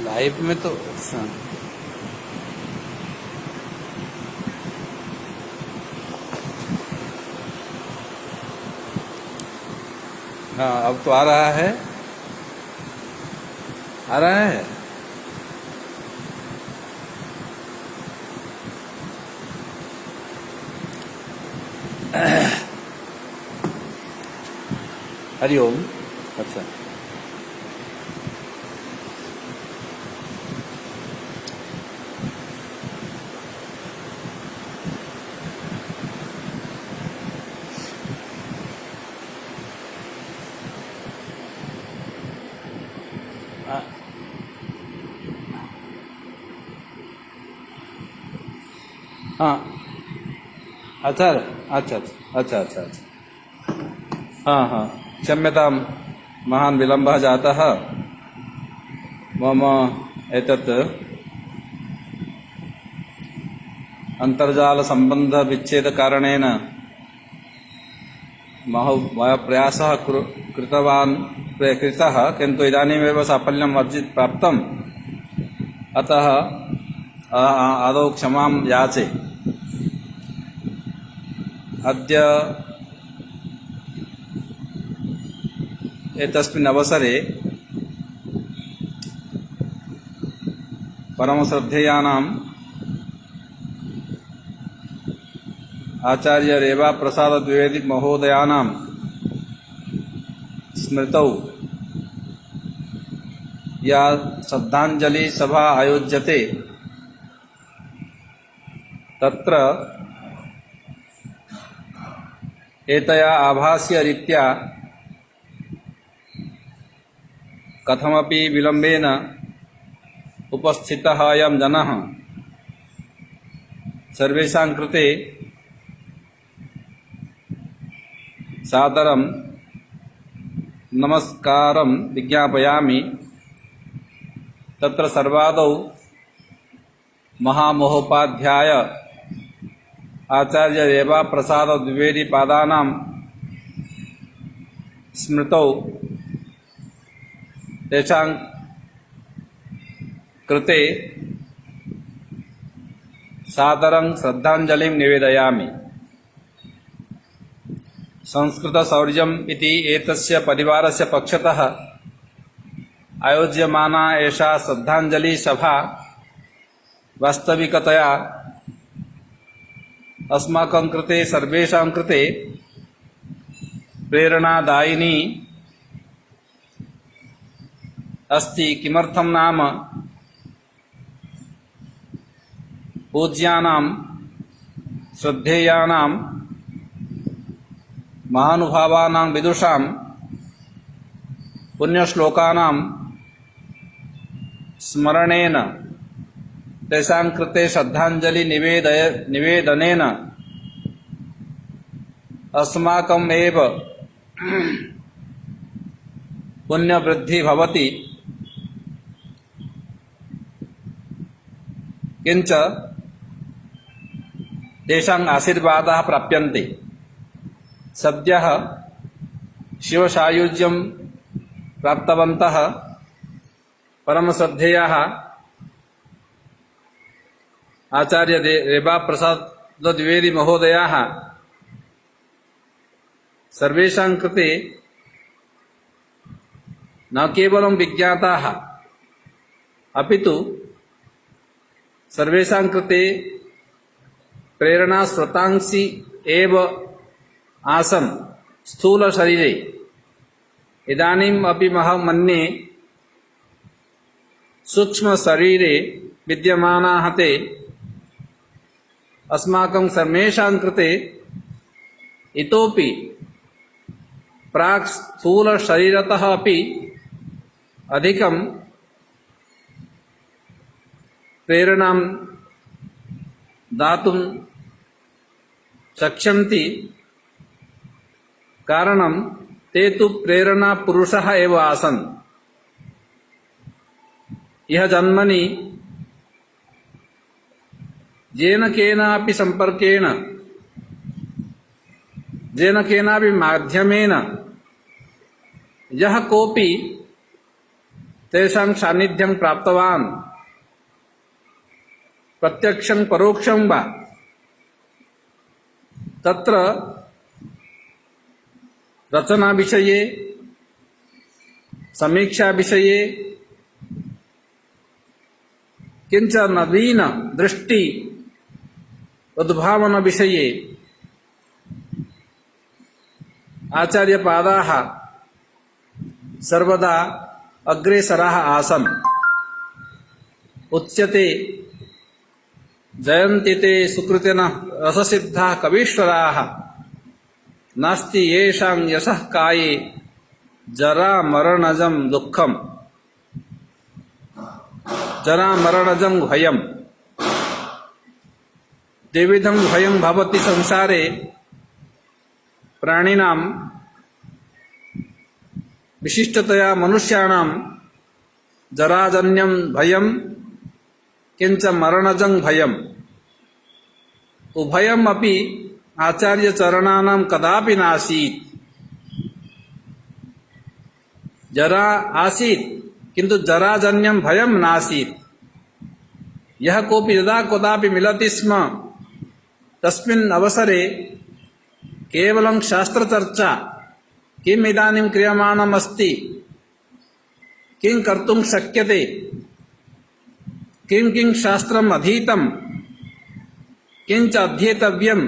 Live में तो हाँ, अब तो आ रहा है, आ रहा है। हरिओम। अच्छा, हाँ, अच्छा अच्छा अच्छा अच्छा अच्छा। हाँ हाँ, क्षम्यतां, महान् विलम्बः जातः। मम एतत् अन्तर्जालसम्बन्धविच्छेदकारणेन मया प्रयासः कृतः, किन्तु इदानीमेव साफल्यम् प्राप्तम्। अतः आदौ क्षमां याचे। अद्य एतस्मिन् अवसरे परमश्रद्धेयानाम् आचार्य रेवा प्रसाद द्विवेदी महोदयानां स्मृतौ या श्रद्धांजलि सभा आयोज्यते तत्र एतया आभास्य रीत्या कथमपि विलम्बेन उपस्थितः अयं जनः सर्वेषां कृते सादरं नमस्कारं विज्ञापयामि। तत्र सर्वादौ महामहोपाध्याय आचार्य रेवा प्रसाद द्विवेदी पादानां स्मृतौ तेषां कृते सादरं श्रद्धांजलिं निवेदयामि। संस्कृतशौर्यम् इति एतस्य परिवारस्य पक्षतः आयोज्यमाना एषा श्रद्धांजलि सभा वास्तविकतया अस्माकं कृते सर्वेषां कृते प्रेरणादायिनी अस्ति। किमर्थं नाम पूज्यानां श्रद्धेयानां महानुभावानां विदुषां पुण्यश्लोकानां स्मरणेन तेषां कृते श्रद्धांजलि निवेदनेन अस्माकम् एव पुण्यवृद्धि भवति। किंच तेषाम् आशीर्वादाः प्राप्यन्ते। सद्यः शिवसायुज्यं प्राप्तवन्तः परमश्रद्धेयाः आचार्य रेवा प्रसाद द्विवेदी महोदयाः सर्वेषां कृते न केवलं विज्ञाताः अपितु सर्वेषां कृते प्रेरणास्रोतांसि एव आसन्। स्थूल शरीरे इदानीम् अपि अहं मन्ये सूक्ष्म शरीरे विद्यमानाः ते अस्माकं सर्वेषां कृते इतोपि प्राक् स्थूल शरीरतः अपि अधिकं प्रेरणां दातुं शक्ष्यन्ति। कारणं ते तु प्रेरणा पुरुषः एव आसन्। यह जन्मनि येन केनापि संपर्केण, येन केनापि माध्यमेन यः कोऽपि तेषां सान्निध्यं प्राप्तवान् प्रत्यक्षं परोक्षं वा तत्र रचना विषये समीक्षा विषये किंच नवीन दृष्टि उद्भावन विषये आचार्यपादाः सर्वदा अग्रेसराः आसन्। उच्यते जयन्ति ते सुकृतिनः रससिद्धाः कवीश्वराः नास्ति येषां यशः काये जरा मरणजं दुःखम् जरा मरणजं भयम्। द्विविधं भयं भवति संसारे प्राणिनां विशिष्टतया मनुष्याणां जराजन्यं भयं किंच मरणजं भयम्। उभयम् अपि आचार्यचरणानां कदापि नासीत्। जरा आसीत् किंतु जराजन्यं भयं नासीत्। यः कोऽपि यदा कदापि मिलति स्म तस्मिन् अवसरे केवलं शास्त्रचर्चा किम् इदानीं क्रियमाणम् अस्ति, किं कर्तुं शक्यते, किं किं शास्त्रम् अधीतम्, किंच अध्येतव्यम्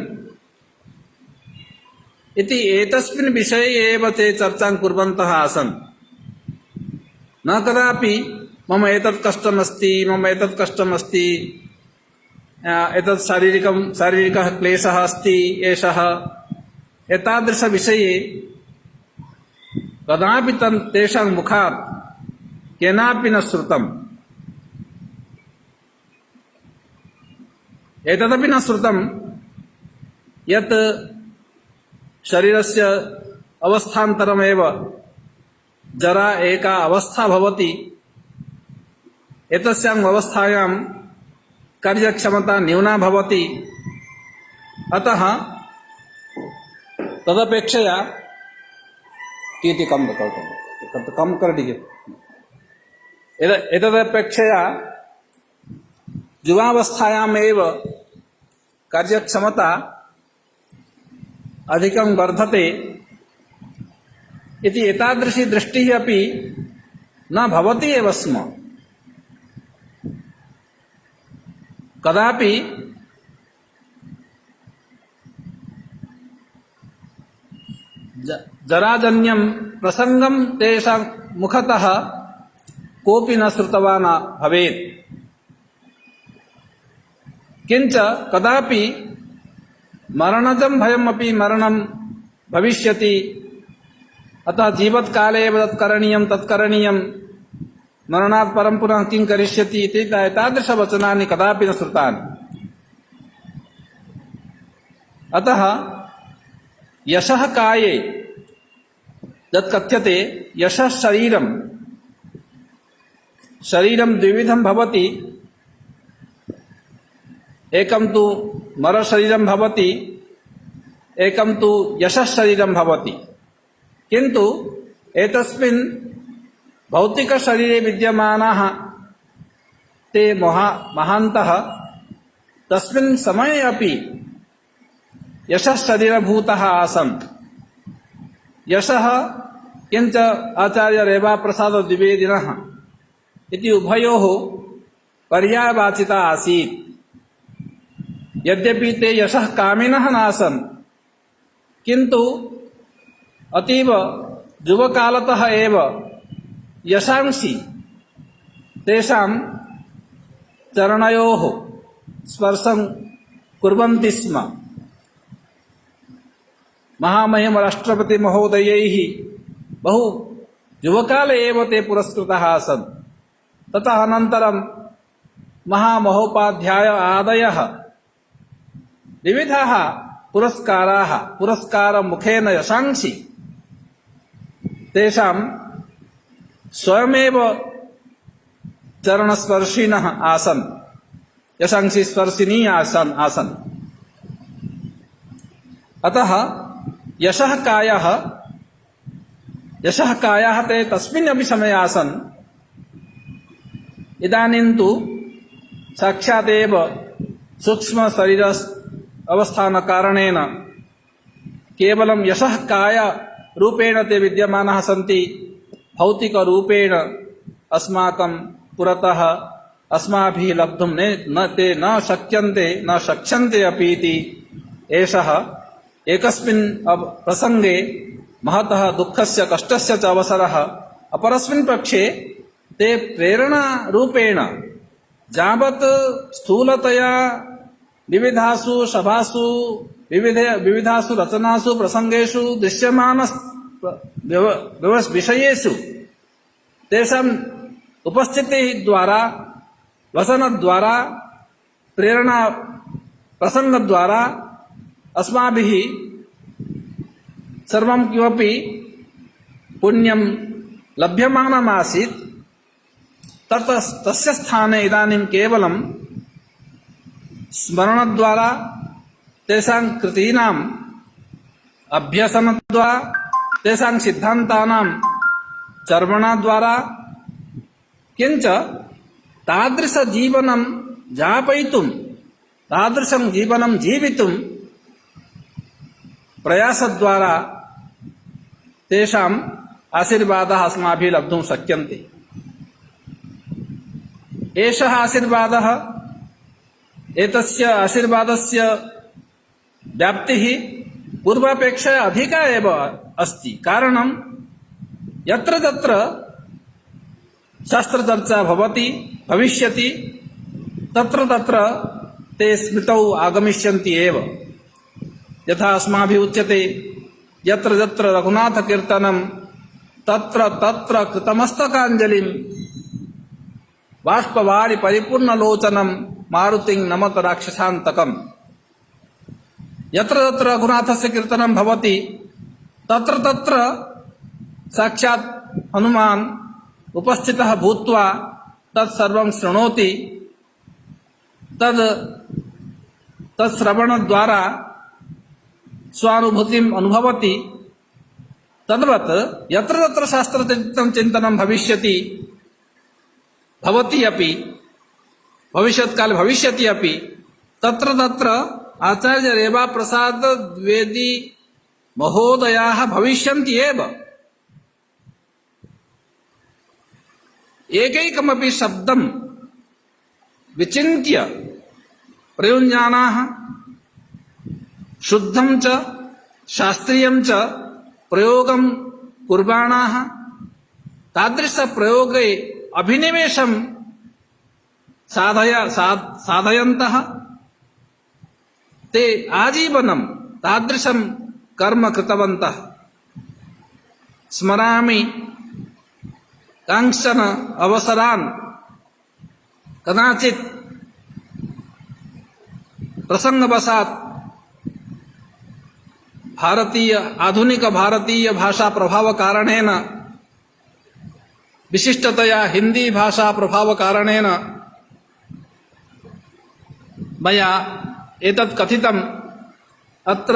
इति एतस्मिन् विषये एव ते चर्चां कुर्वन्तः आसन्। न कदापि मम एतत् कष्टमस्ति, मम एतत् कष्टमस्ति, एतत् शारीरिकः क्लेशः अस्ति एषः, एतादृशविषये कदापि तेषां मुखात् केनापि न श्रुतम्। एतदपि न श्रुतं यत् शरीरस्य अवस्थान्तरमेव जरा एका अवस्था भवति, एतस्याम् अवस्थायां कार्यक्षमता न्यूना भवति, अतः तदपेक्षया कम कर दीजिए। एतदपेक्षया युवावस्थायामेव कार्यक्षमता अधिकं वर्धते इति एतादृशी दृष्टिः अपि न भवति एव स्म। कदापि जराजन्यं प्रसंगं तेषां मुखतः कोऽपि न श्रुतवान् भवेत्। किंच कदापि मरणजं भयमपि मरणं भविष्यति, अतः जीवत्काले एव तत्करणीयं तत्करणीयं, मरणात् परं पुनः किं करिष्यति इति एतादृशवचनानि कदापि न श्रुतानि। अतः यशः काये यत् कथ्यते यशः शरीरं द्विविधं भवति। एकं तु मरशरीरं भवति, एकं तु यशः शरीरं भवति। किन्तु एतस्मिन् भौतिकशरीरे विद्यमानाः ते महान्तः तस्मिन् समये अपि यशः शरीरभूतः आसन्। यशः किंच आचार्य रेवाप्रसाद द्विवेदिनः इति उभयोः पर्यायवाचिता आसीत्। यद्यपि ते यशः कामिनः नासन्, किन्तु अतीव युवकालतः एव यशांसि तेषां चरणयोः स्पर्शं कुर्वन्ति स्म। महामहिम राष्ट्रपति महोदयैः बहु युवकाले एव ते पुरस्कृताः आसन्। ततः अनन्तरं महामहोपाध्याय आदयः विविधाः पुरस्काराः पुरस्कारमुखेन यशांसि तेषां स्वयमेव चरणस्पर्शिनः आसन्, यशांसि स्पर्शिनी आसन्। अतः यशः कायाः ते तस्मिन् अपि समये आसन् इदानीं तु साक्षादेव सूक्ष्म शरीर अवस्थान कारणेन केवलं यशः काय रूपेण ते विद्यमानः सन्ति, भौतिक रूपेण अस्माकं पुरतः अस्माभिः लब्धुं ते न शक्यन्ते अपि इति एषः एकस्मिन् प्रसंगे महतः दुःखस्य कष्टस्य च अवसरः। अपरस्मिन् पक्षे ते प्रेरणा रूपेण यावत् स्थूलतया विविधासु सभासु विविधासु रचनासु प्रसंगेषु दृश्यमान विषयेषु तेषाम् उपस्थितिः द्वारा, वसन द्वारा, प्रेरणा प्रसंग द्वारा अस्माभिः सर्वं किमपि पुण्यं लभ्यमानमासीत्। तस्य स्थाने इदानीं केवलं स्मरणद्वारा, तेषां कृतीनाम् अभ्यसनद्वारा, तेषां सिद्धान्तानां चर्वणद्वारा, किञ्च तादृशजीवनं यापयितुं, तादृशं जीवनं जीवितुं प्रयासद्वारा तेषाम् आशीर्वादः अस्माभिः लब्धुं शक्यन्ते। एषः आशीर्वादः, एतस्य आशीर्वादस्य व्याप्तिः पूर्वापेक्षया अधिका एव अस्ति। कारणं यत्र तत्र शास्त्रचर्चा भविष्यति, तत्र तत्र ते स्मृतौ आगमिष्यन्ति एव। यथा अस्माभिः उच्यते, यत्र यत्र रघुनाथकीर्तनं तत्र तत्र कृतमस्तकाञ्जलिं बाष्पवारि परिपूर्णलोचनं मारुतिं नमत राक्षसान्तकम्। यत्र तत्र रघुनाथस्य कीर्तनं भवति, तत्र तत्र साक्षात् हनुमान् उपस्थितः भूत्वा तत्सर्वं शृणोति। तत्श्रवणद्वारा स्वानुभूतिम् अनुभवति। तद्वत् यत्र तत्र शास्त्रचिन्तनं भविष्यति, भवति अपि, भविष्यत्काले भविष्यति अपि, तत्र तत्र आचार्य रेवा प्रसाद द्विवेदी महोदयाः भविष्यन्ति एव। एकैकमपि शब्दं विचिन्त्य प्रयुञ्जानाः, शुद्धं च शास्त्रीयं च प्रयोगं कुर्वाणाः, तादृशप्रयोगे अभिनिवेशं साधयन्तः ते आजीवनं तादृशं कर्म कृतवन्तः। स्मरामि कांश्चन अवसरान्, कदाचित् प्रसंगवशात् आधुनिक भारतीय भाषा प्रभाव कारणेन, विशिष्टतया हिंदी भाषा प्रभाव कारणेन मया एतत् कथितम्। अत्र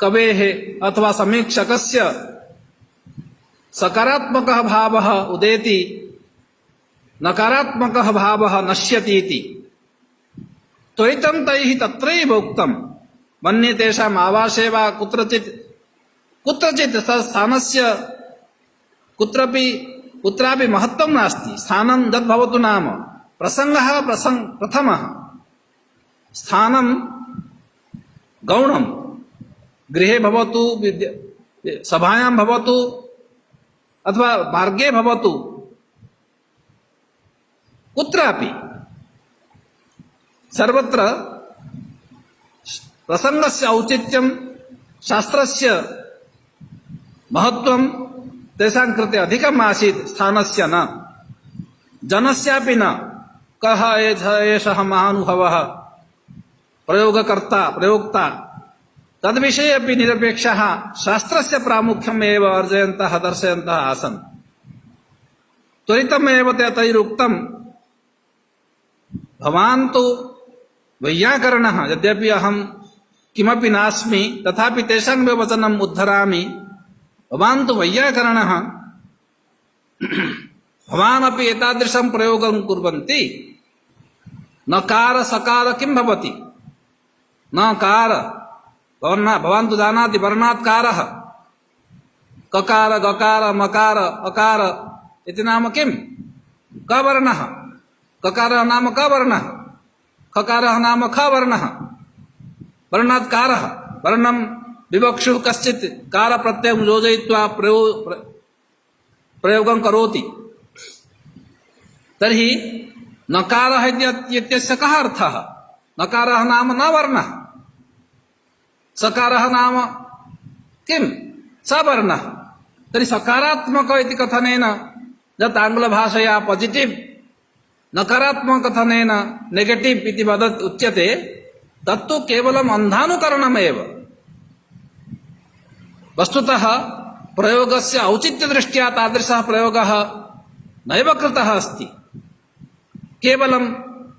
कवेः अथवा समीक्षकस्य सकारात्मकः भावः उदेति, नकारात्मकः भावः नश्यति इति। त्वरितं तैः तत्रैव उक्तं, मन्ये तेषाम् आवासे वा कुत्रचित् स्थानस्य कुत्रापि महत्त्वं नास्ति। स्थानं यद्भवतु नाम, प्रसङ्गः प्रथमः, स्थानं गौणं। गृहे भवतु, सभायां भवतु, अथवा मार्गे भवतु, कुत्रापि सर्वत्र प्रसंगस्य औचित्यं, शास्त्रस्य महत्त्वं तेषां कृते अधिकम् आसीत्, स्थानस्य न, जनस्यापि न। कः एषः महानुभवः, प्रयोगकर्ता, प्रयोक्ता, तद्विषये अपि निरपेक्षः शास्त्रस्य प्रामुख्यम् एव अर्जयन्तः, दर्शयन्तः आसन्। त्वरितमेव तैरुक्तं, भवान् तु वैयाकरणः, यद्यपि अहं किमपि नास्मि, तथापि तेषां वचनम् उद्धरामि। भवान् तु वैयाकरणः, भवान् अपि एतादृशं प्रयोगं कुर्वन्ति नकार सकार किं भवति नकार भवान् तु जानाति वर्णात् कारः ककार गकार मकार अकार इति नाम किं कवर्णः ककारः नाम कवर्णः खकारः नाम खवर्णः वर्णात् कारः वर्णं विवक्षुः कश्चित् कार प्रत्ययं योजयित्वा प्रयोगं करोति तर्हि नकारः इत्यस्य कः अर्थः नकारः नाम न वर्णः सकारः नाम किं सवर्णः तर्हि सकारात्मक इति कथनेन यत् आङ्ग्लभाषया पॉजिटिव नकारात्मक कथनेन नेगेटिव इति उच्यते तत्तु केवलम् अन्धानुकरणमेव वस्तुतः प्रयोगस्य औचित्यदृष्ट्या तादृशः प्रयोगः नैव कृतः अस्ति केवलं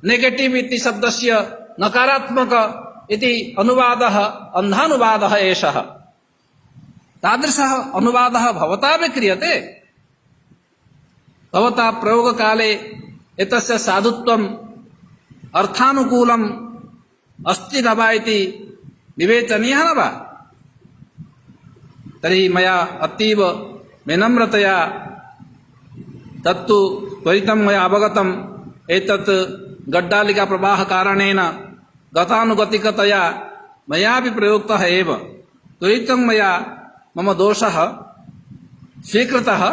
नेगेटिव इति शब्दस्य नकारात्मक इति अनुवादः अन्धानुवादः एषः तादृशः अनुवादः भवतापि क्रियते भवता प्रयोगकाले एतस्य साधुत्वम् अर्थानुकूलम् अस्ति न वा इति विवेचनीयः न वा तर्हि मया अतीव विनम्रतया तत्तु त्वरितं मया अवगतम् एतत् गड्डालिका प्रवाह कारणेन गतानुगतिकतया मयापि प्रयुक्तः एव त्वरितं मया मम दोषः स्वीकृतः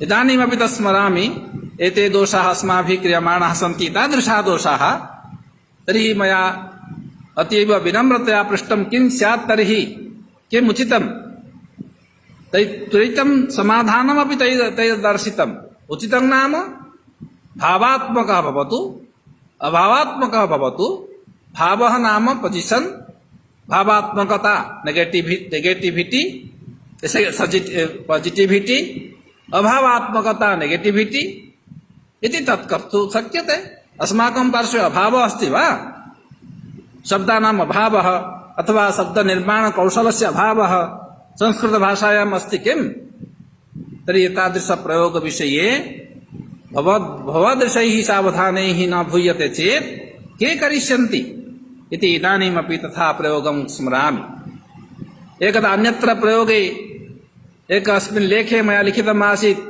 इदानीमपि तत् स्मरामि एते दोषाः अस्माभिः क्रियमाणाः सन्ति तादृशाः दोषाः तर्हि मया अतीव विनम्रतया पृष्टं किं स्यात् तर्हि किम् उचितं त्वरितं समाधानमपि तैः दर्शितम् उचितं नाम भावात्मकः भवतु अभावात्मकः भवतु भावः नाम पोजिशन् भावात्मकता नेगेटिविटी पॉजिटिविटी अभावात्मकता नेगेटिविटी इति तत् कर्तुं शक्यते अस्माकं पार्श्वे अभावः अस्ति वा शब्दानाम् अभावः अथवा शब्दनिर्माणकौशलस्य अभावः संस्कृतभाषायाम् अस्ति किम् तर्हि एतादृशप्रयोगविषये भवदृशैः सावधानैः न भूयते चेत् के करिष्यन्ति इति इदानीमपि तथा प्रयोगं स्मरामि एकदा अन्यत्र प्रयोगे एकस्मिन् लेखे मया लिखितमासीत्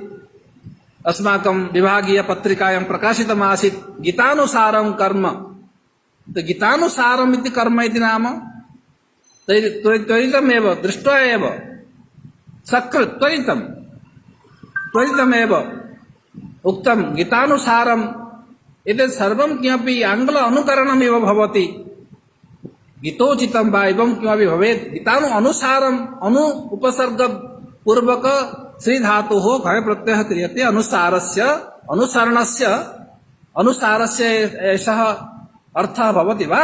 अस्माकं विभागीयपत्रिकायां प्रकाशितमासीत् गीतानुसारं कर्म गीतानुसारम् इति कर्म इति नाम त्वरितमेव दृष्ट्वा एव सकृत् त्वरितमेव उक्तं गीतानुसारम् एतत् सर्वं किमपि आङ्ग्ल अनुकरणमेव भवति गीतोचितं वा एवं किमपि भवेत् गीतानु अनुसारम् अनु उपसर्ग पूर्वक श्री धातुः भय प्रत्ययः क्रियते अनुसारस्य अनुसरणस्य अनुसारस्य एषः अर्थः भवति वा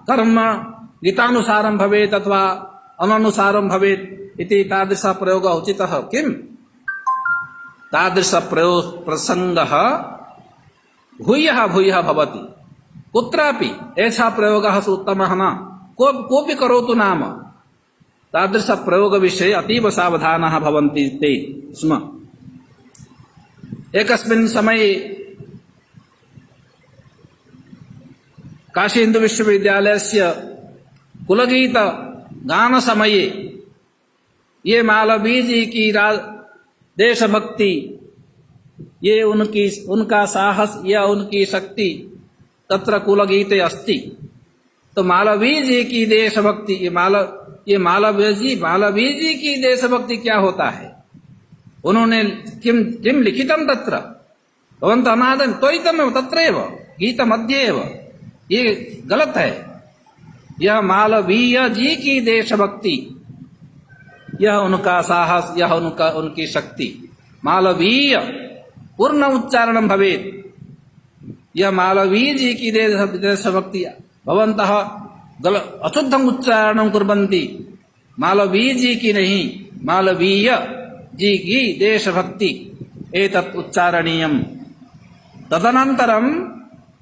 कर्म गीतानुसारं भवेत् अथवा अननुसारं भवेत् इति तादृशः प्रयोगः उचितः किम् तादृशः प्रसङ्गः भूयः भवति कुत्रापि एषः प्रयोगः उत्तमः न कोऽपि करोतु नाम तादृशप्रयोगविषये अतीव सावधानाः भवन्ति ते स्म एकस्मिन् समये काशी हिंदू विश्वविद्यालयस्य कुलगीत गान समये ये मालवीय जी की देशभक्ति ये उनका साहस या उनकी शक्ति तत्र कुलगीते अस्ति तो मालवीय जी की देशभक्ति ये मालवीय जी की देशभक्ति क्या होता है उन्होंने किम लिखितं तत्र भवन्तः अनादन् त्वरितमेव तत्रैव गीतमध्ये एव ये गलत है यह मालवीय जी की देशभक्ति यह उनका साहस यह उनकी शक्ति मालवीय पूर्ण उच्चारणं भवेत् यह मालवीय जी की देशभक्ति भवन्तः अशुद्धम् उच्चारणं कुर्वन्ति मालवीय जी की नहीं मालवीय जी की देशभक्ति एतत् उच्चारणीयम् तदनन्तरं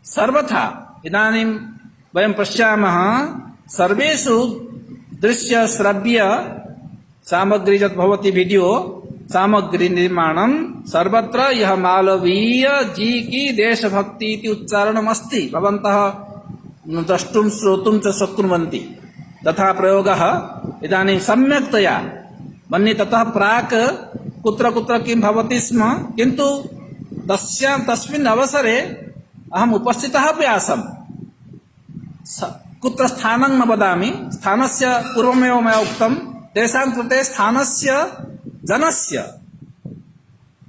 सर्वथा इदानीं वयं पश्यामः सर्वेषु दृश्य श्रव्य सामग्री यत् भवति वीडियो सामग्री निर्माणम सर्वत्र यह मालवीय जी की देशभक्ति इति उच्चारणम अस्ति भवन्तः द्रष्टुं श्रोतुं च शक्नुवन्ति तथा प्रयोगः इदानीं सम्यक्तया मन्ये ततः प्राक् कुत्र कुत्र किं भवति स्म किन्तु तस्मिन् अवसरे अहम् उपस्थितः अपि आसम् कुत्र स्थानं न वदामि स्थानस्य पूर्वमेव मया उक्तं तेषां कृते स्थानस्य जनस्य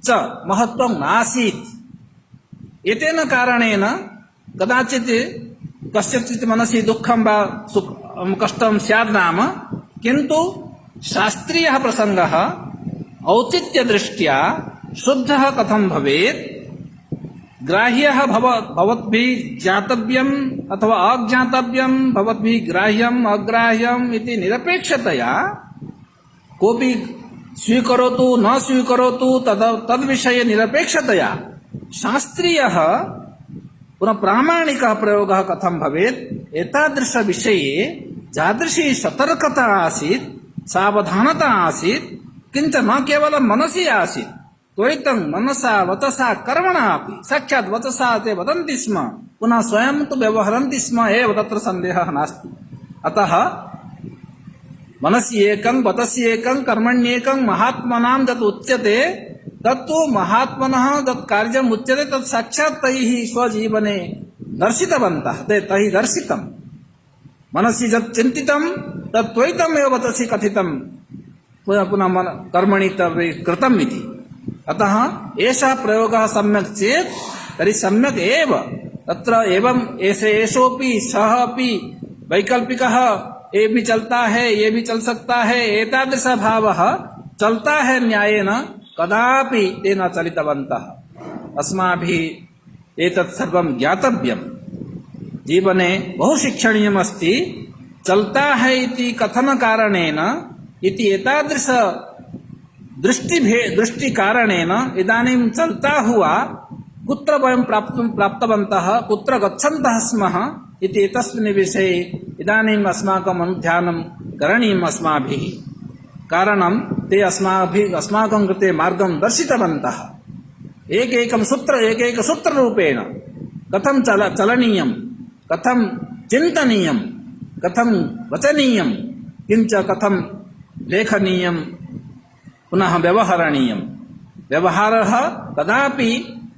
च महत्त्वं नासीत् एतेन कारणेन कदाचित् कस्यचित् मनसि दुःखं वा कष्टं स्यात् नाम किन्तु शास्त्रीयः प्रसङ्गः औचित्यदृष्ट्या शुद्धः कथं भवेत् ग्राह्यः भवद्भिः ज्ञातव्यम् अथवा अज्ञातव्यम् भवद्भिः ग्राह्यम् अग्राह्यम् इति निरपेक्षतया कोऽपि स्वीकरोतु न स्वीकरोतु तद्विषये निरपेक्षतया शास्त्रीयः पुनः प्रामाणिकः प्रयोगः कथं भवेत् एतादृशविषये यादृशी सतर्कता आसीत् सावधानता आसीत् किञ्च न केवलं मनसि आसीत् त्वरितं मनसा वचसा कर्मणा अपि साक्षात् वचसा ते वदन्ति स्म पुनः स्वयं तु व्यवहरन्ति स्म एव तत्र सन्देहः नास्ति अतः मनसि एकं वचसि एकं कर्मण्येकं महात्मनां यत् उच्यते तत्तु महात्मनः यत् कार्यम् उच्यते तत् साक्षात् तैः स्वजीवने दर्शितवन्तः ते तैः दर्शितं मनसि यत् चिन्तितं तत् त्वरितमेव वचसि कथितं पुनः कर्मणि कृतम् इति अतः एषः प्रयोगः सम्यक् चेत् तर्हि सम्यक् एव तत्र एवं एषोपि सः अपि वैकल्पिकः ये भी चलता है ये भी चल सकता है एतादृश भावः चलता है न्यायेन कदापि ते न चलितवन्तः अस्माभिः एतत् सर्वं ज्ञातव्यं जीवने बहु शिक्षणीयम् अस्ति चलता है इति कथनकारणेन इति एतादृश दृष्टि कारणेन इदानीं चलता हुआ कुत्र वयं प्राप्तवन्तः कुत्र गच्छन्तः स्मः इति एतस्मिन् विषये इदानीम् अस्माकम् अनुध्यानं करणीयम् अस्माभिः कारणं ते अस्माकं कृते मार्गं दर्शितवन्तः एकैकं सूत्ररूपेण कथं चलनीयं कथं चिन्तनीयं कथं वचनीयं किञ्च कथं लेखनीयं पुनः व्यवहरणीयं व्यवहारः कदापि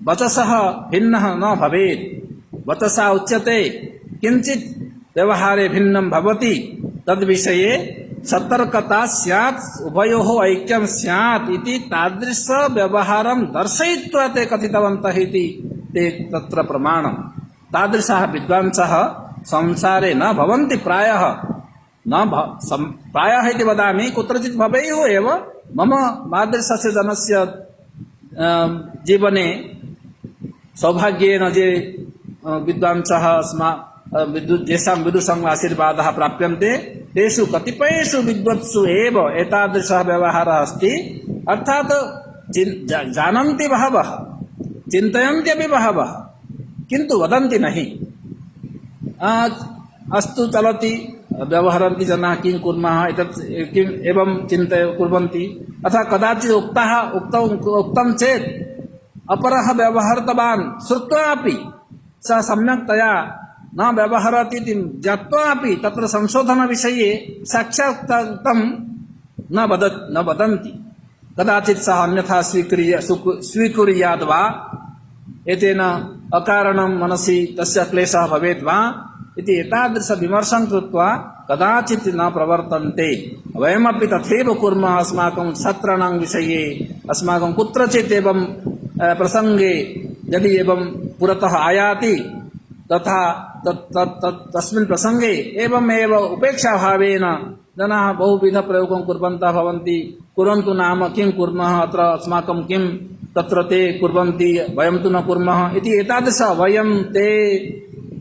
वचसः भिन्नः न भवेत् वचसा उच्यते किञ्चित् व्यवहारे भिन्नं भवति तद्विषये सतर्कता स्यात् उभयोः ऐक्यं स्यात् इति तादृश व्यवहारं दर्शयित्वा ते कथितवन्तः इति ते तत्र प्रमाणं तादृशाः विद्वांसः संसारे न भवन्ति प्रायः प्रायः इति वदामि कुत्रचित् भवेयुः एव मम मादृशस्य जनस्य जीवने सौभाग्येन ये विद्वांसः येषां विदुषां आशीर्वादः प्राप्यन्ते तेषु कतिपयेषु विद्वत्सु एव एतादृशः व्यवहारः अस्ति अर्थात् जानन्ति बहवः चिन्तयन्त्यपि बहवः किन्तु वदन्ति नहि अस्तु चलति व्यवहरन्ति जनाः किं कुर्मः एतत् किम् एवं कुर्वन्ति अथवा कदाचित् उक्तं चेत् अपरः व्यवहृतवान् श्रुत्वा अपि सः सम्यक्तया न व्यवहरति इति ज्ञात्वा अपि तत्र संशोधनविषये साक्षात् तं न वदन्ति कदाचित् सः अन्यथा स्वीकुर्यात् वा एतेन अकारणं मनसि तस्य क्लेशः भवेत् वा इति एतादृशविमर्शं कृत्वा कदाचित् न प्रवर्तन्ते वयमपि तथैव कुर्मः अस्माकं छात्राणां विषये अस्माकं कुत्रचित् एवं प्रसङ्गे यदि एवं पुरतः आयाति तथा तस्मिन् प्रसङ्गे एवमेव उपेक्षाभावेन जनाः बहुविधप्रयोगं कुर्वन्तः भवन्ति कुर्वन्तु नाम किं कुर्मः अत्र अस्माकं किं तत्र ते कुर्वन्ति वयं तु न कुर्मः इति एतादृश वयं ते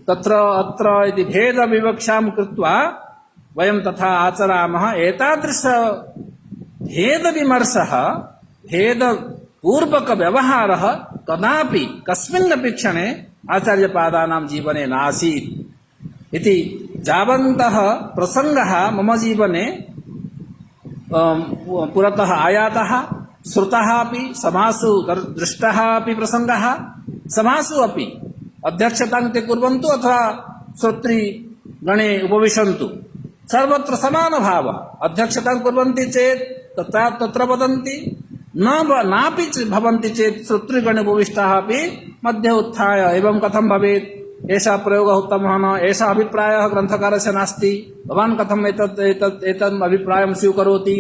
तत्र अत्र इति भेदविवक्षां कृत्वा वयं तथा आचरामः एतादृश भेदविमर्शः भेदपूर्वकव्यवहारः कदापि कस्मिन्नपि क्षणे आचार्यपादानां जीवने नासीत् इति जावन्तः प्रसङ्गः मम जीवने पुरतः आयातः श्रुतः अपि समासु दृष्टः अपि प्रसङ्गः समासु अपि अध्यक्षतां ते कुर्वन्तु अथवा श्रोतृगणे उपविशन्तु सर्वत्र समानभावः अध्यक्षतां कुर्वन्ति चेत् तत्र वदन्ति नापि भवन्ति चेत् श्रोतृगणे उपविष्टाः अपि मध्ये उत्थाय एवं कथं भवेत् एषः प्रयोगः उत्तमः न एषः अभिप्रायः ग्रन्थकारस्य नास्ति भवान् कथम् एतम् अभिप्रायं स्वीकरोति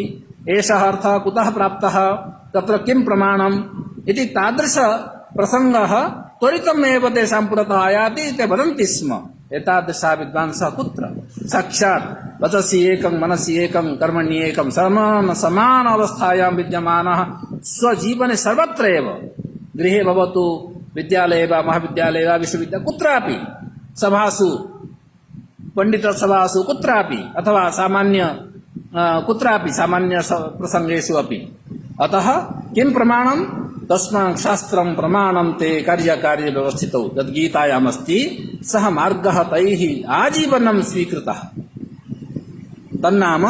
एषः अर्थः कुतः प्राप्तः तत्र किं प्रमाणम् इति तादृश प्रसङ्गः त्वरितमेव तेषां पुरतः आयाति ते वदन्ति स्म एतादृशः विद्वांसः कुत्र साक्षात् वचसि एकं मनसि एकं कर्मणि एकं समान अवस्थायां विद्यमानः स्वजीवने सर्वत्र एव गृहे भवतु विद्यालये वा महाविद्यालये वा विश्वविद्यालये कुत्रापि सभासु पण्डितसभासु कुत्रापि अथवा कुत्रापि सामान्य प्रसङ्गेषु अपि अतः किं प्रमाणं तस्मात् शास्त्रं प्रमाणं ते कार्यकार्ये व्यवस्थितौ तद्गीतायामस्ति सः मार्गः तैः आजीवनं स्वीकृतः तन्नाम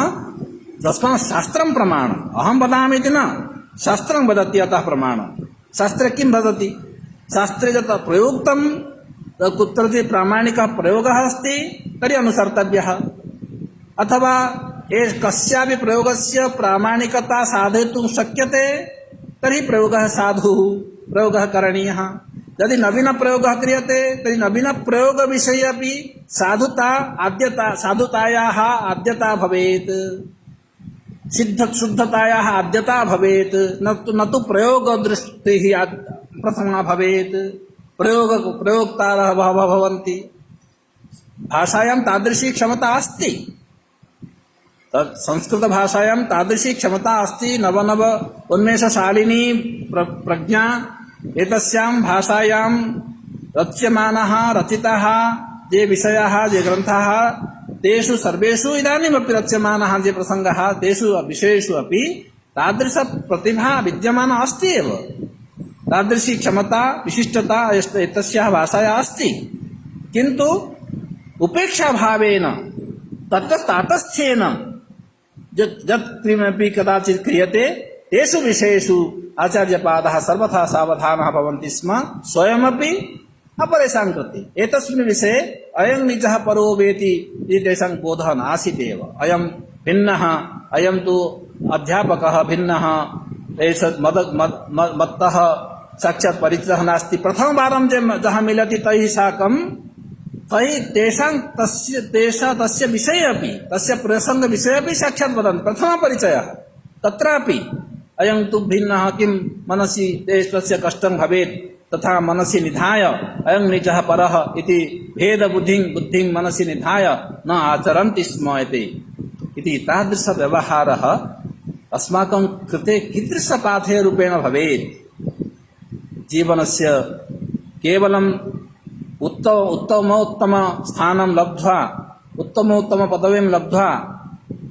तस्मात् शास्त्रं प्रमाणम् अहं वदामि इति न शास्त्रं वदति अतः प्रमाणं शास्त्रे किं वदति शास्त्रे यत् प्रयुक्तं कुत्रचित् प्रामाणिकः प्रयोगः अस्ति तर्हि अनुसर्तव्यः अथवा कस्यापि प्रयोगस्य प्रामाणिकता साधयितुं शक्यते तर्हि प्रयोगः साधुः प्रयोगः करणीयः यदि नवीनप्रयोगः क्रियते तर्हि नवीनप्रयोगविषये अपि साधुतायाः आद्यता भवेत् शुद्धतायाः आद्यता भवेत् न तु प्रयोगदृष्टिः प्रथमा भवेत् प्रयोक्तारः बहवः भवन्ति भाषायां तादृशी क्षमता अस्ति संस्कृतभाषायां तादृशी क्षमता अस्ति नव उन्मेषशालिनी प्रज्ञा एतस्यां भाषायां रच्यमानः रचिताः ये विषयाः ये ग्रन्थाः तेषु सर्वेषु इदानीमपि रच्यमानः ये प्रसङ्गः तेषु विषयेषु अपि तादृशप्रतिभा विद्यमाना अस्ति एव तादृशी क्षमता विशिष्टता एतस्याः भाषायाः अस्ति किन्तु उपेक्षाभावेन तत्र ताटस्थ्येन यत् किमपि कदाचित् क्रियते तेषु विषयेषु आचार्यपादाः सर्वथा सावधानाः भवन्ति स्म स्वयमपि अपरेषां कृते एतस्मिन् विषये अयं निजः परो वेति इति तेषां बोधः नासीदेव अयं भिन्नः अयं तु अध्यापकः भिन्नः मत्तः साक्षात् परिचितः नास्ति प्रथमवारं जः मिलति तैः साकं तस्य विषये अपि तस्य प्रसङ्गविषये अपि साक्षात् वदन् प्रथमपरिचयः तत्रापि अयं तु भिन्नः किं मनसि तस्य कष्टं भवेत् तथा मनसि निधाय अयं निजः परः इति भेदबुद्धिं मनसि निधाय न आचरन्ति स्म इति तादृशव्यवहारः अस्माकं कृते कीदृशपाथेयरूपेण भवेत् जीवनस्य केवलं उत्तमोत्तम स्थानं लब्ध्वा उत्तमोत्तम पदवीं लब्ध्वा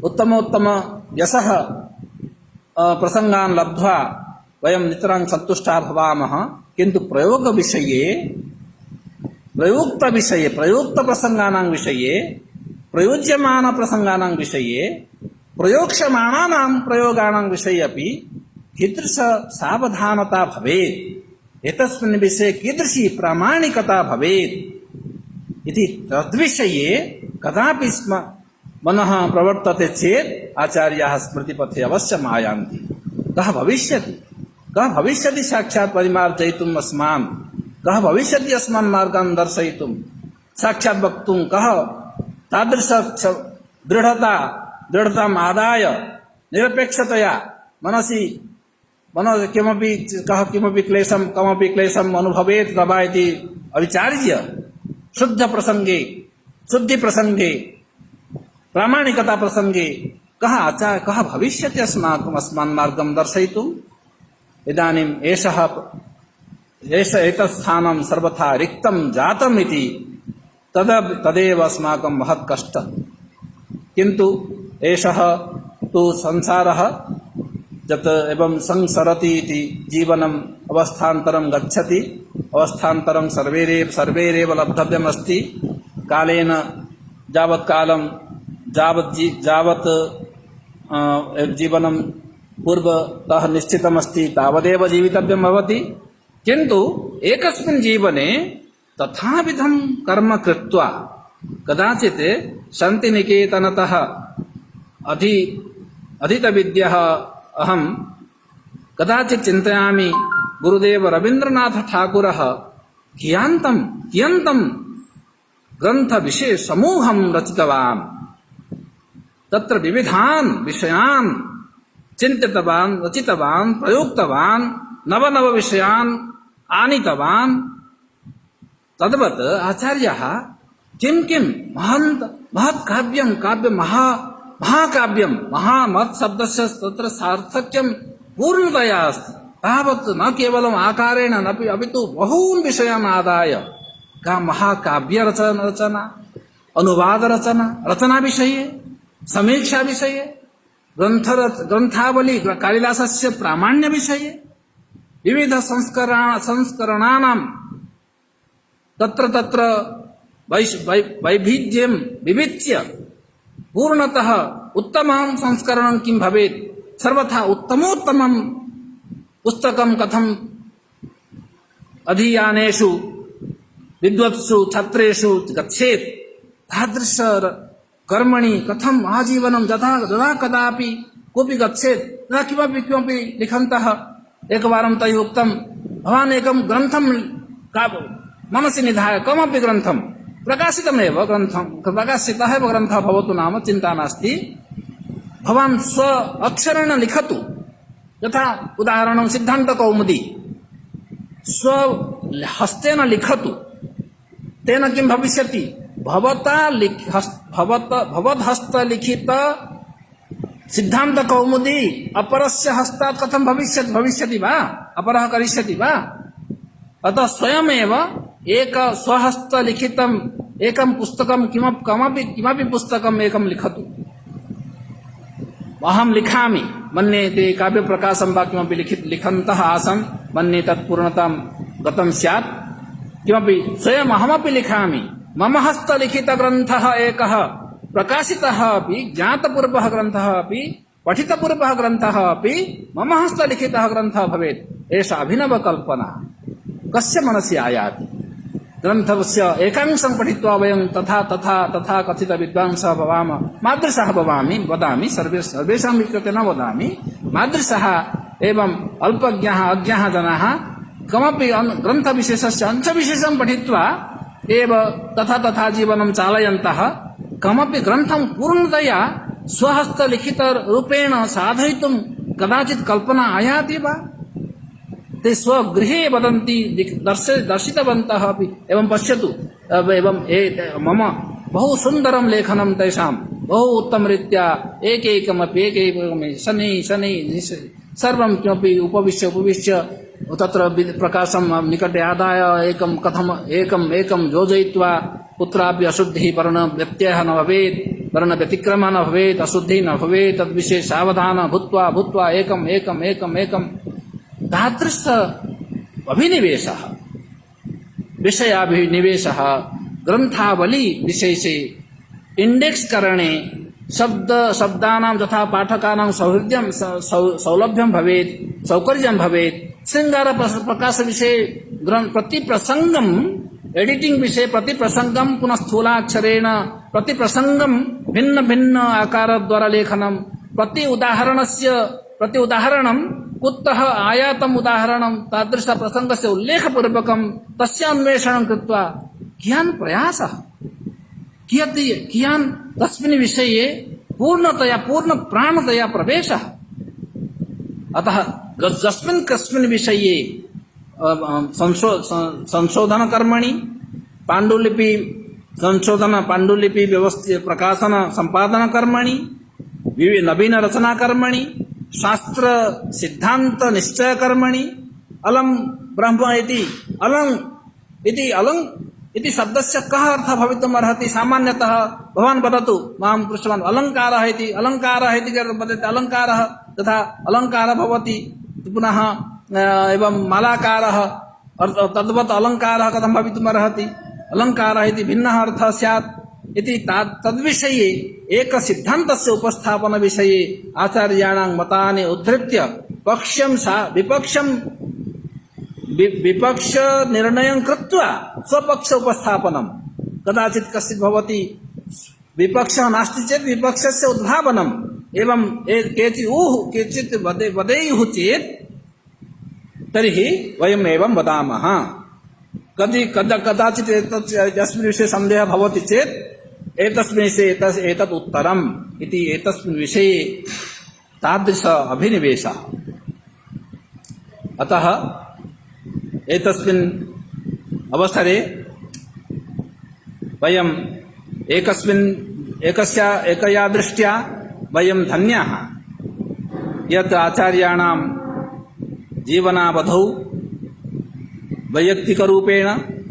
उत्तमोत्तम यशः प्रसङ्गान् लब्ध्वा वयं नितरां सन्तुष्टाः भवामः किन्तु प्रयोगविषये प्रयुक्तप्रसङ्गानां विषये प्रयुज्यमानप्रसङ्गानां विषये प्रयोक्ष्यमाणानां प्रयोगाणां विषये अपि कीदृशसावधानता भवेत् एतस्मिन् विषये कीदृशी प्रामाणिकता भवेत् इति तद्विषये कदापि मनः प्रवर्तते चेत् आचार्याः स्मृतिपथे अवश्यम् आयान्ति कः भविष्यति साक्षात् परिमार्जयितुम् अस्मान् कः भविष्यति अस्मान् मार्गान् दर्शयितुं साक्षात् वक्तुं कः तादृश दृढताम् आदाय निरपेक्षतया मनसि किमपि क्लेशम् अनुभवेत् तवा इति अविचार्य शुद्धिप्रसङ्गे प्रामाणिकता प्रसङ्गे कः भविष्यति अस्मान् मार्गं दर्शयितुम् इदानीम् एतत् स्थानं सर्वथा रिक्तं जातम् इति तदेव अस्माकं महत् कष्टं किन्तु एषः तु संसारः यत् एवं संसरति इति जीवनम् अवस्थान्तरं गच्छति अवस्थान्तरं सर्वैरेव लब्धव्यमस्ति कालेन यावत् जीवनं पूर्वतः निश्चितमस्ति तावदेव जीवितव्यं भवति। किन्तु एकस्मिन् जीवने तथाविधं कर्म कृत्वा कदाचित् शान्तिनिकेतनतः अधीतविद्यः अहं कदाचित् चिन्तयामि गुरुदेव रवीन्द्रनाथ ठाकुरः कियन्तं ग्रन्थविषय समूहं रचितवान्, तत्र विविधान् विषयान् चिन्तितवान्, रचितवान्, प्रयुक्तवान्, नव विषयान् आनीतवान्। तद्वत् आचार्यः किं महत् महाकाव्यं महामत् शब्दस्य तत्र सार्थक्यं पूर्णतया अस्ति। तावत् न केवलम् आकारेण अपि तु बहून् विषयान् आदाय का महाकाव्यरचना, रचनाविषये, समीक्षाविषये, ग्रन्थावली कालिदासस्य प्रामाण्यविषये, विविध संस्करणानां तत्र वैविध्यं विविच्य पूर्णतः उत्तमं संस्करणं किं भवेत्, सर्वथा उत्तमोत्तमं पुस्तकं कथं अधीयानेषु विद्वत्सु छात्रेषु गच्छेत्, तादृश कर्मणि कथम् आजीवनं यदा कदापि कोऽपि गच्छेत् तदा किमपि लिखन्तः एकवारं तैः उक्तं, भवान् एकं ग्रन्थं मनसि निधाय कमपि ग्रन्थं प्रकाशितः एव ग्रन्थः भवतु नाम चिन्ता नास्ति, भवान् स्व अक्षरेण लिखतु। यथा उदाहरणं सिद्धान्तकौमुदी स्वहस्तेन लिखतु, तेन किं भविष्यति, भवद्हस्तलिखित सिद्धान्तकौमुदी अपरस्य हस्तात् कथं भविष्यति वा, अपरः करिष्यति वा। अतः स्वयमेव एक स्वहस्तलिखितम् एकं पुस्तकं किमपि पुस्तकम् एकं लिखतु। अहं लिखामि, मन्ये ते काव्यप्रकाशं वा किमपि लिखन्तः आसन्, मन्ये तत् पूर्णतां गतं स्यात्। किमपि स्वयम् अहमपि लिखामि, मम हस्तलिखितग्रन्थः एकः प्रकाशितः अपि, ज्ञातपूर्वः ग्रन्थः अपि, पठितपूर्वः ग्रन्थः अपि मम हस्तलिखितः ग्रन्थः भवेत्। एषा अभिनवकल्पना कस्य मनसि आयाति। ग्रन्थस्य एकांशं पठित्वा वयं तथा कथित विद्वांसः भवामः, मादृशः वदामि, सर्वेषां कृते न वदामि, मादृशः एवम् अल्पज्ञाः अज्ञाः जनाः कमपि ग्रन्थविशेषस्य अंशविशेषं पठित्वा एव तथा जीवनं चालयन्तः कमपि ग्रन्थं पूर्णतया स्वहस्तलिखितरूपेण साधयितुं कदाचित् कल्पना आयाति वा। ते स्वगृहे वदन्ति, दर्शितवन्तः अपि। एवं पश्यतु, एवं मम बहु सुन्दरं लेखनं तेषां, बहु उत्तमरीत्या एकैकमपि शनैः सर्वं किमपि उपविश्य तत्र प्रकाशं निकटे आदाय एकं योजयित्वा कुत्रापि अशुद्धिः वर्णव्यत्ययः न भवेत्, वर्णव्यतिक्रमः न भवेत्, अशुद्धिः न भवेत्, तद्विषये सावधानः भूत्वा एकं तादृश अभिनिवेशः, विषयाभिनिवेशः, ग्रन्थावली विशेषे इंडेक्स करणे शब्दानां तथा पाठकानां सौलभ्यं भवेत्, सौकर्यं भवेत्। शृंगार प्रकाश विषये प्रतिप्रसंगम एडिटिंग विषये प्रतिप्रसंगम पुनः स्थूलाक्षरेण प्रतिप्रसंगम भिन्न भिन्न आकार द्वारा लेखनं प्रति उदाहरणं कुतः आयातम् उदाहरणं तादृश प्रसंगस्य उल्लेखपूर्वकं तस्य अन्वेषणं कृत्वा कियान् प्रयासः, कियान् तस्मिन् विषये पूर्णप्राणतया प्रवेशः। अतः यस्मिन् कस्मिन् विषये संशोधनकर्मणि पाण्डुलिपि व्यवस्था प्रकाशन संपादनकर्मणि नवीन रचनाकर्मणि शास्त्र सिद्धांत निश्चय कर्मणि अलम ब्रह्म इति शब्दस्य कः अर्थः भवितुम् अर्हति। सामान्यतः भवान् वदतु, मां पृष्टवान् अलङ्कारः इति वदति, अलङ्कारः तथा अलङ्कारः भवति पुनः एवं मालाकारः तद्वत् अलङ्कारः कथं भवितुम् अर्हति। अलङ्कारः इति भिन्नः अर्थः स्यात्। इति तद्विषये एक सिद्धान्तस्य उपस्थापन विषये आचार्याणां मतानि उद्धृत्य विपक्ष निर्णयं कृत्वा स्वपक्ष उपस्थापनं कदाचित् कश्चित् भवति विपक्षः नास्ति चेत् विपक्षस्य उद्भावनम् एवं केचित् वदेयुः चेत् तर्हि वयम् एवं वदामः। कदाचित् यस्मिन् विषये सन्देहः भवति चेत् एतस्मिन् विषये एतत् उत्तरम् इति एतस्मिन् विषये तादृश अभिनिवेशः। अतः एतस्मिन् अवसरे वयम् एकया दृष्ट्या वयं धन्याः यत् आचार्याणां जीवनावधौ वैयक्तिकरूपेण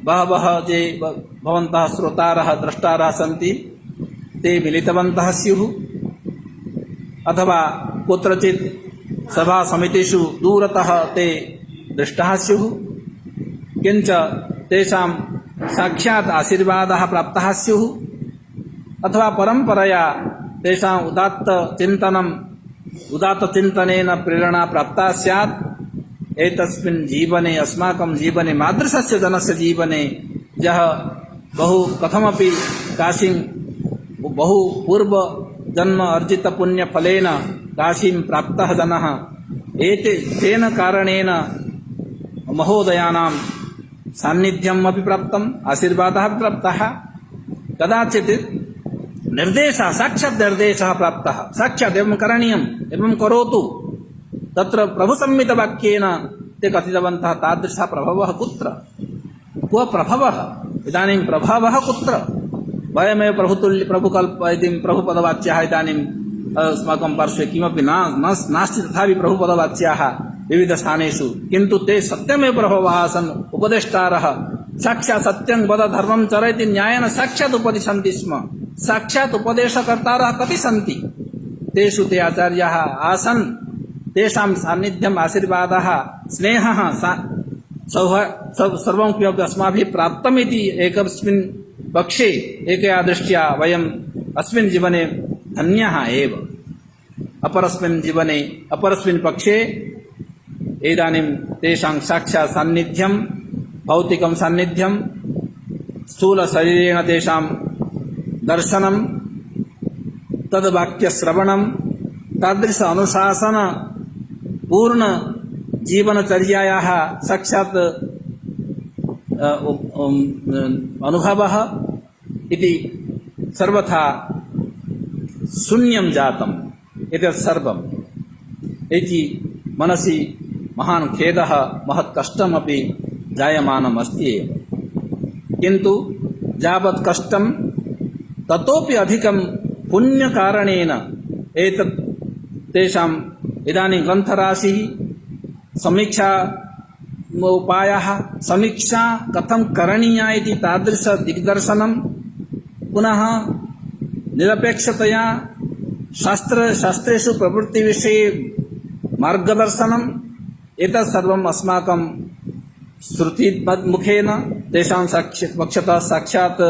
बहवः ये भवन्तः श्रोतारः द्रष्टारः सन्ति ते मिलितवन्तः स्युः अथवा कुत्रचित् सभासमितिषु दूरतः ते दृष्टाः स्युः किञ्च तेषां साक्षात् आशीर्वादः प्राप्तः स्युः अथवा परम्परया तेषाम् उदात्तचिन्तनेन प्रेरणा प्राप्ता स्यात्। एतस्मिन् जीवने अस्माकं जीवने मादृशस्य जनस्य जीवने यः कथमपि काशीं बहु पूर्व जन्म अर्जित पुण्यफलेन काशीं प्राप्तः जनः तेन कारणेन महोदयानां सान्निध्यम् अपि प्राप्तम् आशीर्वादः अपि प्राप्तः कदाचित् निर्देशः साक्षात् निर्देशः प्राप्तः साक्षात् एवं करणीयम् एवं करोतु तत्र प्रभुसम्मितवाक्येन ते कथितवन्तः तादृशः प्रभावः कुत्र क्व प्रभावः इदानीं प्रभावः कुत्र वयमेव प्रभुपदवाच्याः इदानीं अस्माकं पार्श्वे किमपि नास्ति तथापि प्रभुपदवाच्याः विविधस्थानेषु किन्तु ते सत्यमेव प्रभावः आसन् उपदेष्टारः साक्षात् सत्यं वद धर्मं चर इति न्यायेन साक्षात् उपदिशन्ति स्म साक्षात् उपदेशकर्तारः कति सन्ति तेषु ते आचार्याः आसन् तेषां सान्निध्यम् आशीर्वादः स्नेहः सर्वं किमपि अस्माभिः प्राप्तमिति एकस्मिन् पक्षे एकया दृष्ट्या वयम् अस्मिन् जीवने धन्यः एव अपरस्मिन् पक्षे इदानीं तेषां साक्षात् सान्निध्यं भौतिकं सान्निध्यं स्थूलशरीरेण तेषां दर्शनं तद्वाक्यश्रवणं तादृश अनुशासन पूर्ण जीवनचर्यायाः साक्षात् अनुभवः इति सर्वथा शून्यं जातम् एतत् सर्वम् इति मनसि महान् खेदः महत् कष्टमपि जायमानम् अस्ति एव किन्तु यावत् कष्टं ततोपि अधिकं पुण्यकारणेन एतत् तेषाम् इदानीं ग्रन्थराशिः समीक्षा उपायाः समीक्षा कथं करणीया इति तादृश दिग्दर्शनं पुनः निरपेक्षतया शास्त्रेषु प्रवृत्तिविषये मार्गदर्शनम् एतत् सर्वम् अस्माकं श्रुतिमुखेन तेषां पक्षतः साक्षात्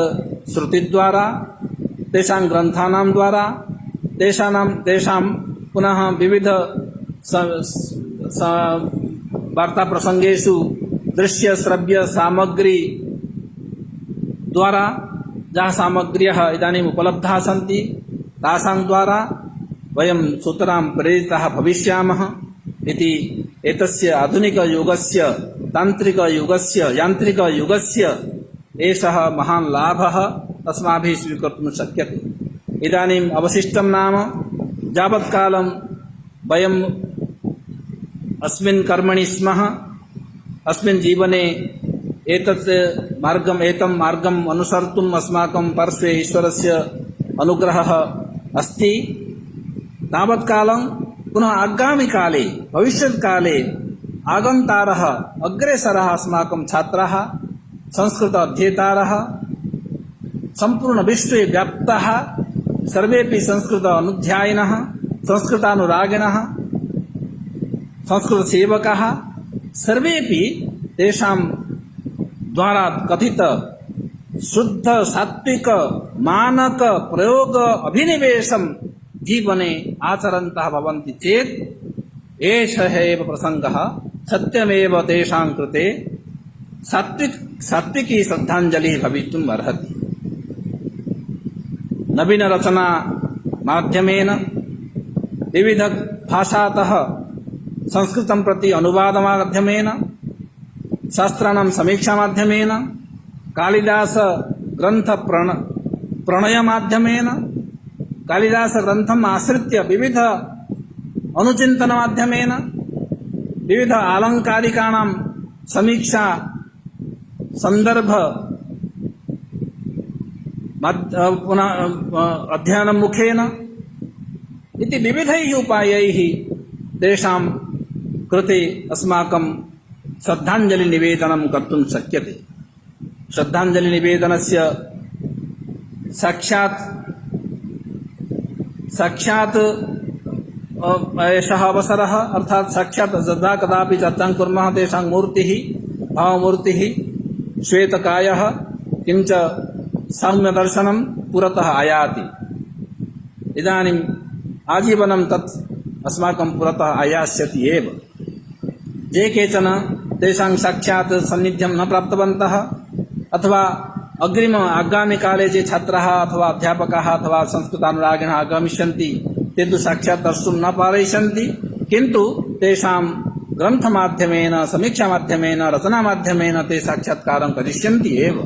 श्रुतिद्वारा तेषां ग्रन्थानां द्वारा तेषां पुनः विविध वार्ताप्रसङ्गेषु दृश्य श्रव्य सामग्री द्वारा याः सामग्र्यः इदानीम् उपलब्धाः सन्ति तासां द्वारा वयं सुतरां प्रेरिताः भविष्यामः इति एतस्य आधुनिकयुगस्य तान्त्रिकयुगस्य यान्त्रिकयुगस्य एषः महान् लाभः अस्माभिः स्वीकर्तुं शक्यते। इदानीम् अवशिष्टं नाम यावत्कालं वयम् अस्मिन् कर्मणि स्मः अस्मिन् जीवने एतं मार्गम् अनुसर्तुम् अस्माकं पार्श्वे ईश्वरस्य अनुग्रहः अस्ति तावत्कालं पुनः आगामिकाले भविष्यत्काले आगन्तारः अग्रेसरः अस्माकं छात्राः संस्कृत अध्येतारः सम्पूर्णविश्वे व्याप्ताः सर्वेपि संस्कृत अनुध्यायिनः संस्कृतानुरागिणः संस्कृतसेवकाः सर्वेपि तेषां द्वारा कथित शुद्ध सात्विक मानक प्रयोग अभिनिवेशं जीवने आचरन्तः भवन्ति चेत् एषः एव प्रसङ्गः सत्यमेव तेषां कृते सात्विकी श्रद्धाञ्जलिः भवितुम् अर्हति। नवीनरचना माध्यमेन विविध भाषातः संस्कृतं प्रति अनुवादमाध्यमेन शास्त्राणां समीक्षामाध्यमेन कालिदास ग्रन्थ प्रणयमाध्यमेन कालिदास ग्रन्थम् आश्रित्य विविध अनुचिन्तनमाध्यमेन विविध आलङ्कारिकाणां समीक्षा संदर्भ पुनः अध्ययनं मुखेन इति विविधैः उपायैः तेषां कृते अस्माकं श्रद्धाञ्जलिनिवेदनं कर्तुं शक्यते। श्रद्धाञ्जलिनिवेदनस्य साक्षात् एषः अवसरः अर्थात् साक्षात् यदा कदापि चर्चां कुर्मः तेषां मूर्तिः भावमूर्तिः श्वेतकायः किञ्च सौम्यदर्शनं पुरतः आयाति। इदानीम् आजीवनं तत् अस्माकं पुरतः आयास्यति एव। ये केचन तेषां साक्षात् सान्निध्यं न प्राप्तवन्तः अथवा आगामिकाले ये छात्राः अथवा अध्यापकाः अथवा संस्कृतानुरागिणः आगमिष्यन्ति ते तु साक्षात् द्रष्टुं न पारयिष्यन्ति, किन्तु तेषां ग्रन्थमाध्यमेन समीक्षामाध्यमेन रचनामाध्यमेन ते साक्षात्कारं करिष्यन्ति एव।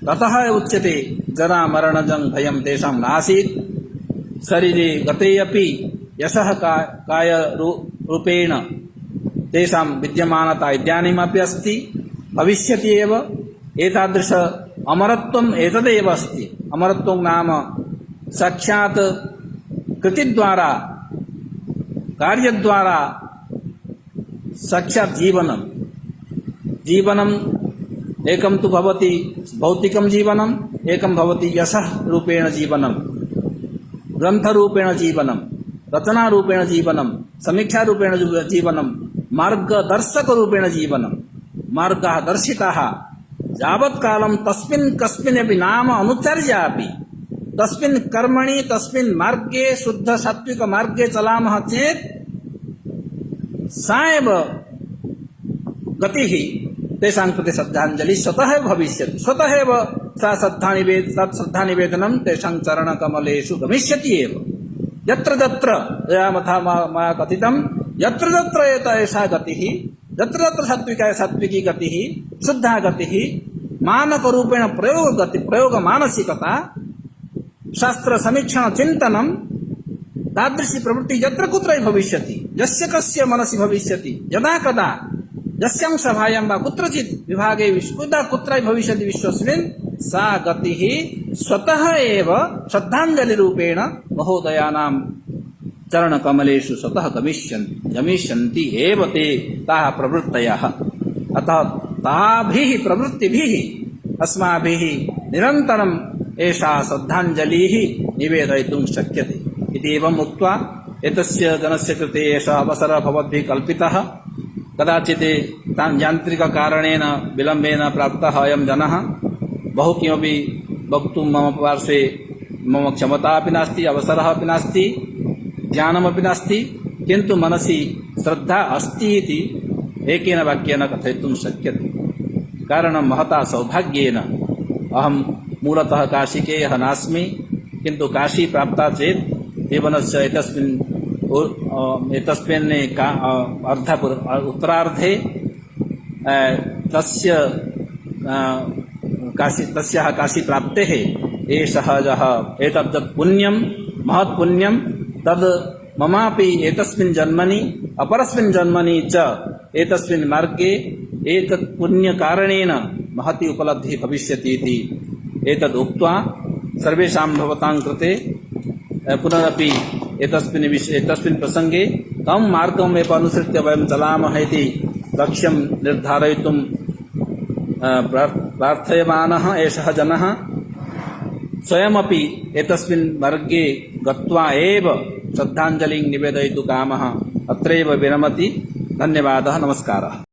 ततः उच्यते जरामरणजं भयं तेषां नासीत्, शरीरे गते अपि यशः कायरूपेण तेषां विद्यमानता इदानीमपि अस्ति, भविष्यति एव। एतादृश अमरत्वम् एतदेव अस्ति। अमरत्वं नाम साक्षात् कृतिद्वारा कार्यद्वारा साक्षात् जीवनम् एकं तु भवति भौतिकं जीवनम्, एकं भवति यशः रूपेण जीवनं, ग्रन्थरूपेण जीवनं, रचनारूपेण जीवनं, समीक्षारूपेण जीवनं, मार्गदर्शकरूपेण जीवनं। मार्गः दर्शितः यावत्कालं तस्मिन् कस्मिन्नपि नाम अनुचर्यापि तस्मिन् कर्मणि तस्मिन् मार्गे शुद्ध सात्विक मार्गे चलामः चेत् सा एव गतिः तेषां कृते श्रद्धाञ्जलिः स्वतः एव भविष्यति। स्वतः एव सा श्रद्धानिवेदनं तेषां चरणकमलेषु गमिष्यति एव। यत्र तत्र यथा मया कथितं यत्र तत्र एषा गतिः, यत्र तत्र सात्विकी गतिः, शुद्धा गतिः, मानकरूपेण प्रयोगमानसिकता, शास्त्र समीक्षण चिन्तनं, तादृशी प्रवृत्ति यत्र कुत्रापि भविष्यति, यस्य कस्य मनसि भविष्यति, यदा कदा यस्यां सभायां वा कुत्रचित् विभागे कुत्रापि भविष्यति विश्वस्मिन्, सा गतिः स्वतः एव श्रद्धाञ्जलिरूपेण महोदयानां चरणकमलेषु स्वतः गमिष्यन्ति एव ते ताः प्रवृत्तयः। अतः ताभिः प्रवृत्तिभिः अस्माभिः निरन्तरम् एषा श्रद्धाञ्जलिः निवेदयितुं शक्यते इति एवम् उक्त्वा एतस्य जनस्य कृते एषः अवसरः भवद्भिः कल्पितः। कदाचित् यान्त्रिककारणेन विलम्बेन प्राप्तः अयं जनः। बहु किमपि वक्तुं मम पार्श्वे मम क्षमता अपि नास्ति, अवसरः अपि नास्ति, ज्ञानमपि नास्ति, किन्तु मनसि श्रद्धा अस्ति इति एकेन वाक्येन कथयितुं शक्यते। कारणं महता सौभाग्येन अहं मूलतः काशिकेयः नास्मि, किन्तु काशी प्राप्ता चेत् जीवनस्य एतस्मिन् उत्तरार्धे तस्याः काशीप्राप्तेः एषः एतद् पुण्यं महत्पुण्यं तद् ममापि एतस्मिन् जन्मनि अपरस्मिन् जन्मनि च एतस्मिन् मार्गे एतत् पुण्यकारणेन महती उपलब्धिः भविष्यति इति एतद् उक्त्वा सर्वेषां भवतां कृते पुनरपि एतस्मिन् प्रसङ्गे तं मार्गम् एव अनुसृत्य वयं चलामः इति लक्ष्यं निर्धारयितुं प्रार्थयमानः एषः जनः स्वयमपि एतस्मिन् मार्गे गत्वा एव श्रद्धाञ्जलिं निवेदयितुं कामः। अत्रैव विरमति। धन्यवादः। नमस्कारः।